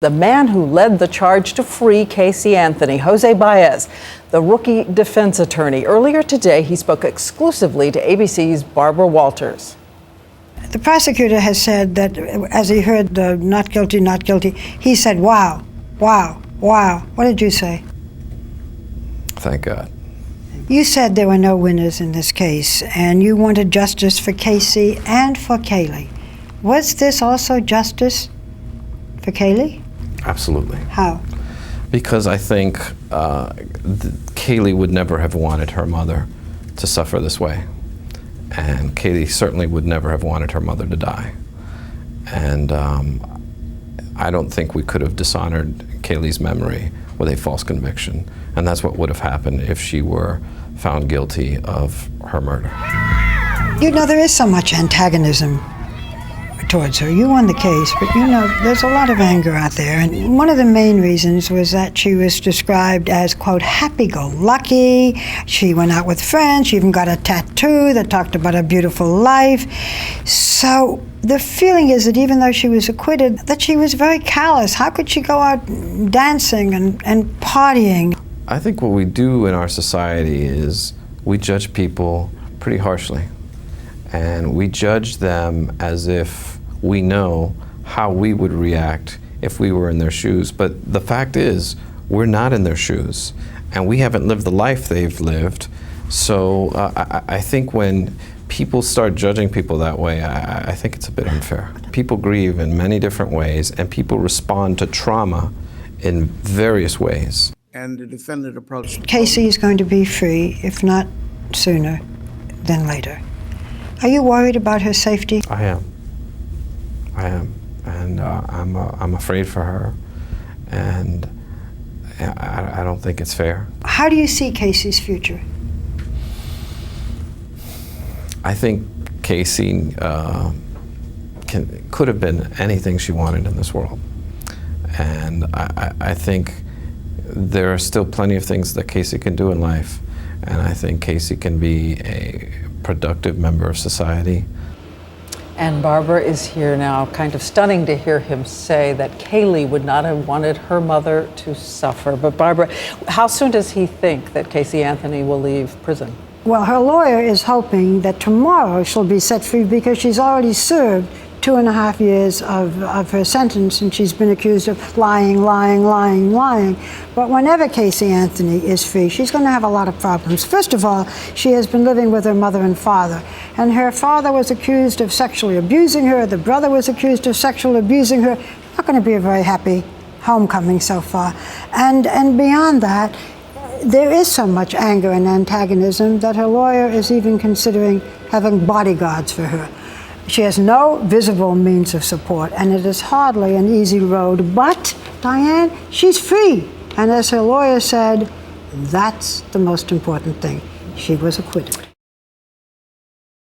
The man who led the charge to free Casey Anthony, Jose Baez, the rookie defense attorney. Earlier today, he spoke exclusively to ABC's Barbara Walters. The prosecutor has said that as he heard the not guilty, he said, wow, wow, wow. What did you say? Thank God. You said there were no winners in this case, and you wanted justice for Casey and for Kaylee. Was this also justice for Kaylee? Absolutely. How? Because I think Kaylee would never have wanted her mother to suffer this way. And Kaylee certainly would never have wanted her mother to die. And I don't think we could have dishonored Kaylee's memory with a false conviction. And that's what would have happened if she were found guilty of her murder. You know, there is so much antagonism towards her. You won the case, but you know, there's a lot of anger out there. And one of the main reasons was that she was described as, quote, happy-go-lucky. She went out with friends. She even got a tattoo that talked about a beautiful life. So the feeling is that even though she was acquitted, that she was very callous. How could she go out dancing and partying? I think what we do in our society is we judge people pretty harshly. And we judge them as if we know how we would react if we were in their shoes. But the fact is, we're not in their shoes. And we haven't lived the life they've lived. So I think when people start judging people that way, I think it's a bit unfair. People grieve in many different ways, and people respond to trauma in various ways. And the defendant approached Casey is going to be free, if not sooner than later. Are you worried about her safety? I am. And I'm afraid for her. And I don't think it's fair. How do you see Casey's future? I think Casey could have been anything she wanted in this world. And I think there are still plenty of things that Casey can do in life. And I think Casey can be a productive member of society. And Barbara is here now. Kind of stunning to hear him say that Kaylee would not have wanted her mother to suffer. But Barbara, how soon does he think that Casey Anthony will leave prison? Well, her lawyer is hoping that tomorrow she'll be set free because she's already served 2.5 years of her sentence, and she's been accused of lying. But whenever Casey Anthony is free, she's going to have a lot of problems. First of all, she has been living with her mother and father, and her father was accused of sexually abusing her. The brother was accused of sexually abusing her. Not going to be a very happy homecoming so far. And beyond that, there is so much anger and antagonism that her lawyer is even considering having bodyguards for her. She has no visible means of support, and it is hardly an easy road. But, Diane, she's free. And as her lawyer said, that's the most important thing. She was acquitted.